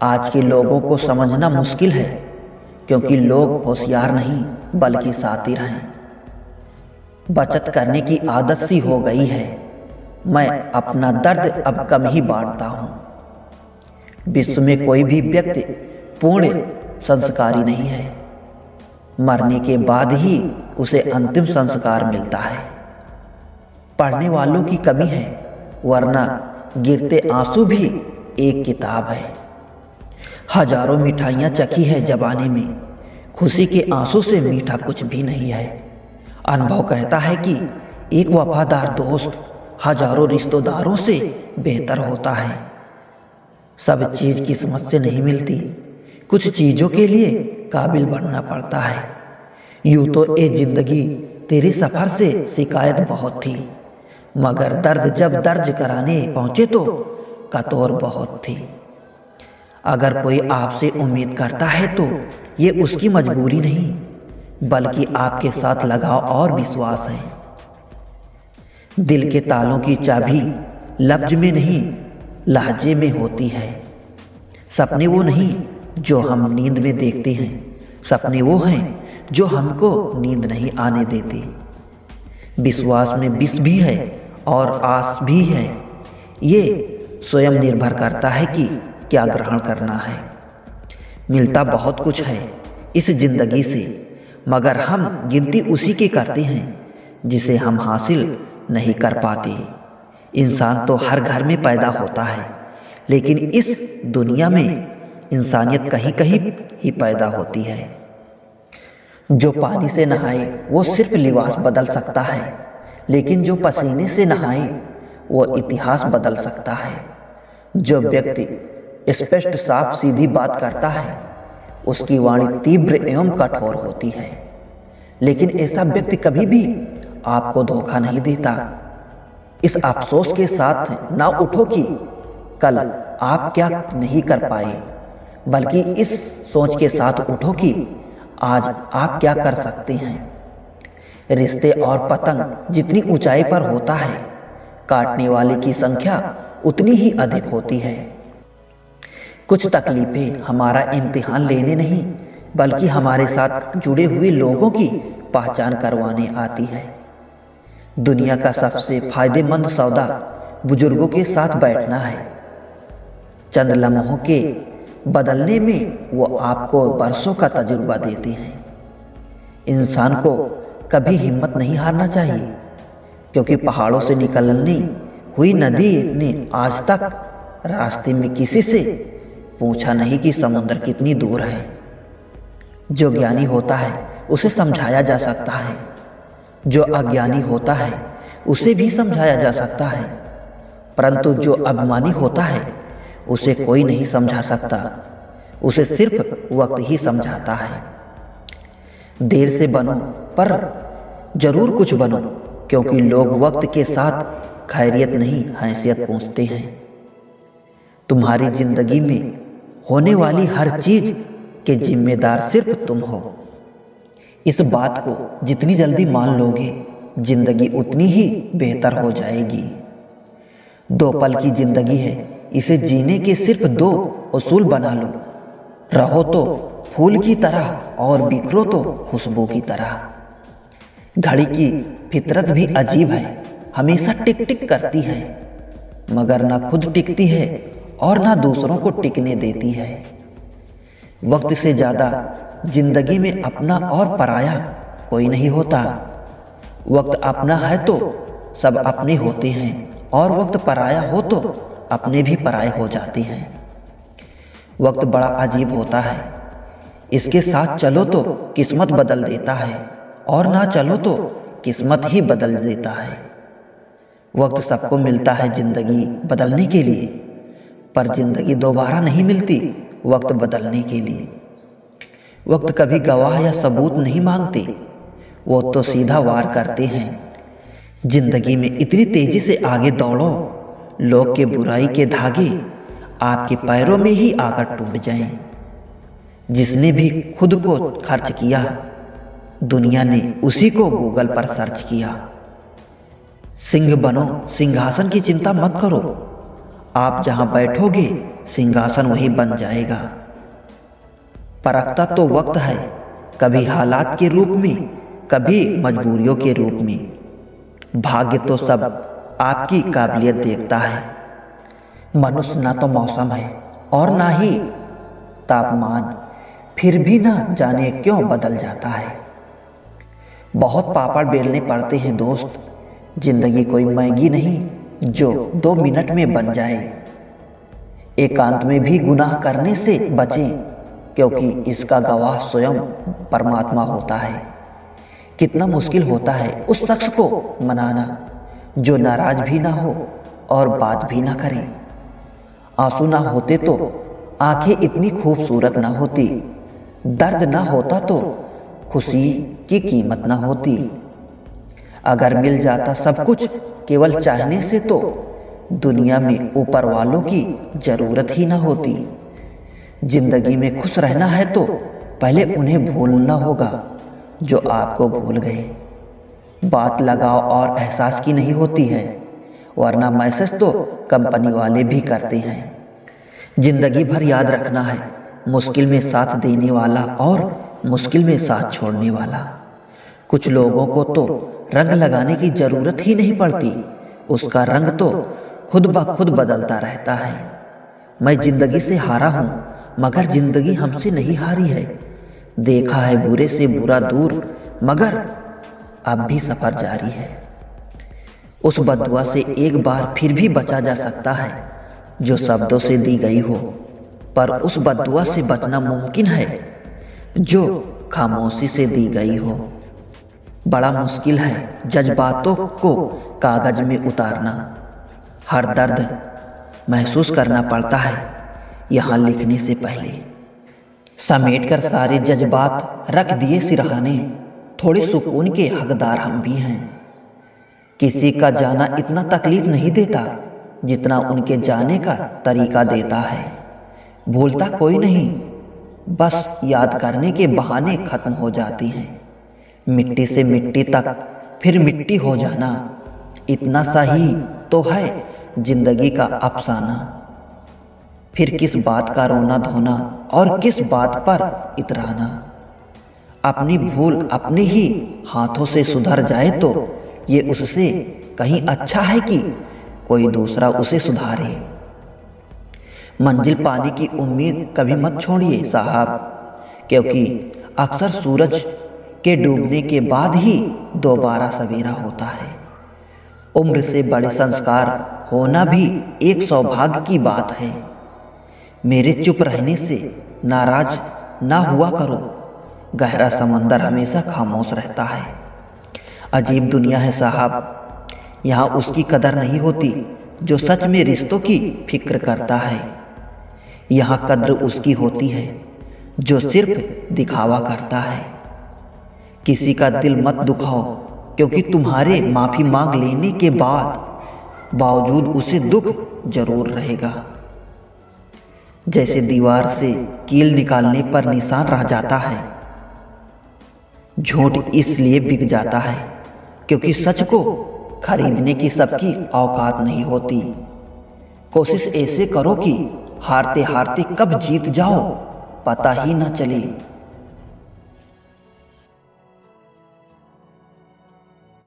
आज के लोगों को समझना मुश्किल है क्योंकि लोग होशियार नहीं बल्कि शातिर हैं। बचत करने की आदत सी हो गई है। मैं अपना दर्द अब कम ही बांटता हूँ। विश्व में कोई भी व्यक्ति पूर्ण संस्कारी नहीं है। मरने के बाद ही उसे अंतिम संस्कार मिलता है। पढ़ने वालों की कमी है, वरना गिरते आंसू भी एक किताब है। हजारों मिठाइयाँ चखी है जबाने में, खुशी के आंसू से मीठा कुछ भी नहीं है। अनुभव कहता है कि एक वफादार दोस्त हजारों रिश्तेदारों से बेहतर होता है। सब चीज किस्मत से नहीं मिलती, कुछ चीजों के लिए काबिल बनना पड़ता है। यूं तो ये जिंदगी तेरे सफर से शिकायत बहुत थी, मगर दर्द जब दर्ज कराने पहुंचे तो कतौर बहुत थी। अगर कोई आपसे उम्मीद करता है तो ये उसकी मजबूरी नहीं बल्कि आपके साथ लगाव और विश्वास है। दिल के तालों की चाबी लफ्ज में नहीं लहजे में होती है। सपने वो नहीं जो हम नींद में देखते हैं, सपने वो हैं जो हमको नींद नहीं आने देते। विश्वास में विष भी है और आस भी है। ये स्वयं निर्भर करता है कि क्या ग्रहण करना है। मिलता बहुत कुछ है इस जिंदगी से, मगर हम गिनती उसी की करते हैं जिसे हम हासिल नहीं कर पाते। इंसान तो हर घर में पैदा होता है, लेकिन इस दुनिया में इंसानियत कहीं कहीं ही पैदा होती है। जो पानी से नहाए वो सिर्फ लिबास बदल सकता है, लेकिन जो पसीने से नहाए वो इतिहास बदल सकता है। जो व्यक्ति स्पष्ट साफ सीधी बात करता है उसकी वाणी तीव्र एवं कठोर होती है, लेकिन ऐसा व्यक्ति कभी भी आपको धोखा नहीं देता। इस अफसोस के साथ ना उठो कि कल आप क्या नहीं कर पाए, बल्कि इस सोच के साथ उठो कि आज आप क्या कर सकते हैं। रिश्ते और पतंग जितनी ऊंचाई पर होता है, काटने वाले की संख्या उतनी ही अधिक होती है। कुछ तकलीफें हमारा इम्तिहान लेने नहीं बल्कि हमारे साथ जुड़े हुए लोगों की पहचान करवाने आती है। दुनिया का सबसे फायदेमंद सौदा बुजुर्गों के साथ बैठना है। चंद लम्हों के बदलने में वो आपको बरसों का तजुर्बा देते हैं। इंसान को कभी हिम्मत नहीं हारना चाहिए, क्योंकि पहाड़ों से निकलनी हुई नदी ने आज तक रास्ते में किसी से पूछा नहीं कि समुद्र कितनी दूर है। जो ज्ञानी होता है उसे समझाया जा सकता है, जो अज्ञानी होता है उसे भी समझाया जा सकता है, परंतु जो अभिमानी होता है उसे कोई नहीं समझा सकता, उसे सिर्फ वक्त ही समझाता है। देर से बनो पर जरूर कुछ बनो, क्योंकि लोग वक्त के साथ खैरियत नहीं हैसियत पूछते हैं। तुम्हारी जिंदगी में होने वाली हर चीज के जिम्मेदार सिर्फ तुम हो। इस बात को जितनी जल्दी मान लोगे, जिंदगी उतनी ही बेहतर हो जाएगी। 2 पल की जिंदगी है, इसे जीने के सिर्फ 2 उसूल बना लो। रहो तो फूल की तरह और बिखरो तो खुशबू की तरह। घड़ी की फितरत भी अजीब है, हमेशा टिक टिक करती है, मगर ना खुद टिकती है और ना दूसरों को टिकने देती है। वक्त से ज्यादा जिंदगी में अपना और पराया कोई नहीं होता। वक्त अपना है तो सब अपने होते हैं, और वक्त पराया हो तो अपने भी पराये हो जाते हैं। वक्त बड़ा अजीब होता है, इसके साथ चलो तो किस्मत बदल देता है, और ना चलो तो किस्मत ही बदल देता है। वक्त सबको मिलता है जिंदगी बदलने के लिए, पर जिंदगी दोबारा नहीं मिलती वक्त बदलने के लिए। वक्त कभी गवाह या सबूत नहीं मांगते, वो तो सीधा वार करते हैं। जिंदगी में इतनी तेजी से आगे दौड़ो, लोग के बुराई के धागे आपके पैरों में ही आकर टूट जाएं। जिसने भी खुद को खर्च किया, दुनिया ने उसी को गूगल पर सर्च किया। सिंह बनो, सिंहासन की चिंता मत करो। आप जहां बैठोगे सिंहासन वही बन जाएगा। परखता तो वक्त है, कभी हालात के रूप में, कभी मजबूरियों के रूप में। भाग्य तो सब आपकी काबिलियत देखता है। मनुष्य ना तो मौसम है और ना ही तापमान, फिर भी ना जाने क्यों बदल जाता है। बहुत पापड़ बेलने पड़ते हैं दोस्त, जिंदगी कोई मैगी नहीं जो 2 मिनट में बन जाए। एकांत में भी गुनाह करने से बचें, क्योंकि इसका गवाह स्वयं परमात्मा होता है। कितना मुश्किल होता है उस शख्स को मनाना जो नाराज भी ना हो और बात भी ना करे। आंसू ना होते तो आंखें इतनी खूबसूरत ना होती, दर्द ना होता तो खुशी की कीमत ना होती। अगर मिल जाता सब कुछ केवल चाहने से तो दुनिया में ऊपर वालों की जरूरत ही ना होती। जिंदगी में खुश रहना है तो पहले उन्हें भूलना होगा जो आपको भूल गए। बात लगाव और एहसास की नहीं होती है, वरना मैसेज तो कंपनी वाले भी करते हैं। जिंदगी भर याद रखना है, मुश्किल में साथ देने वाला और मुश्किल में साथ छोड़ने वाला। कुछ लोगों को तो रंग लगाने की जरूरत ही नहीं पड़ती, उसका रंग तो खुद ब खुद बदलता रहता है। मैं जिंदगी से हारा हूँ, मगर जिंदगी हमसे नहीं हारी है। देखा है बुरे से बुरा दूर, मगर अब भी सफर जारी है। उस बद्दुआ से एक बार फिर भी बचा जा सकता है जो शब्दों से दी गई हो, पर उस बद्दुआ से बचना मुमकिन है जो खामोशी से दी गई हो। बड़ा मुश्किल है जज्बातों को कागज में उतारना। हर दर्द महसूस करना पड़ता है यहाँ लिखने से पहले। समेट कर सारे जज्बात रख दिए सिरहाने, थोड़े सुकून के हकदार हम भी हैं। किसी का जाना इतना तकलीफ नहीं देता जितना उनके जाने का तरीका देता है। भूलता कोई नहीं, बस याद करने के बहाने खत्म हो जाती हैं। मिट्टी से मिट्टी तक फिर मिट्टी हो जाना, इतना सा ही तो है जिंदगी का अफसाना। फिर किस बात का रोना धोना और किस बात पर इतराना। अपनी भूल अपने ही हाथों से सुधर जाए तो ये उससे कहीं अच्छा है कि कोई दूसरा उसे सुधारे। मंजिल पाने की उम्मीद कभी मत छोड़िए साहब, क्योंकि अक्सर सूरज के डूबने के बाद ही दोबारा सवेरा होता है। उम्र से बड़े संस्कार होना भी एक सौभाग्य की बात है। मेरे चुप रहने से नाराज ना हुआ करो, गहरा समंदर हमेशा खामोश रहता है। अजीब दुनिया है साहब, यहाँ उसकी कदर नहीं होती जो सच में रिश्तों की फिक्र करता है। यहाँ कद्र उसकी होती है जो सिर्फ दिखावा करता है। किसी का दिल मत दुखाओ, क्योंकि तुम्हारे माफ़ी मांग लेने के बावजूद उसे दुख जरूर रहेगा। जैसे दीवार से कील निकालने पर निशान रह जाता है, झूठ इसलिए बिक जाता है क्योंकि सच को खरीदने की सबकी औकात नहीं होती। कोशिश ऐसे करो कि हारते हारते कब जीत जाओ पता ही ना चले।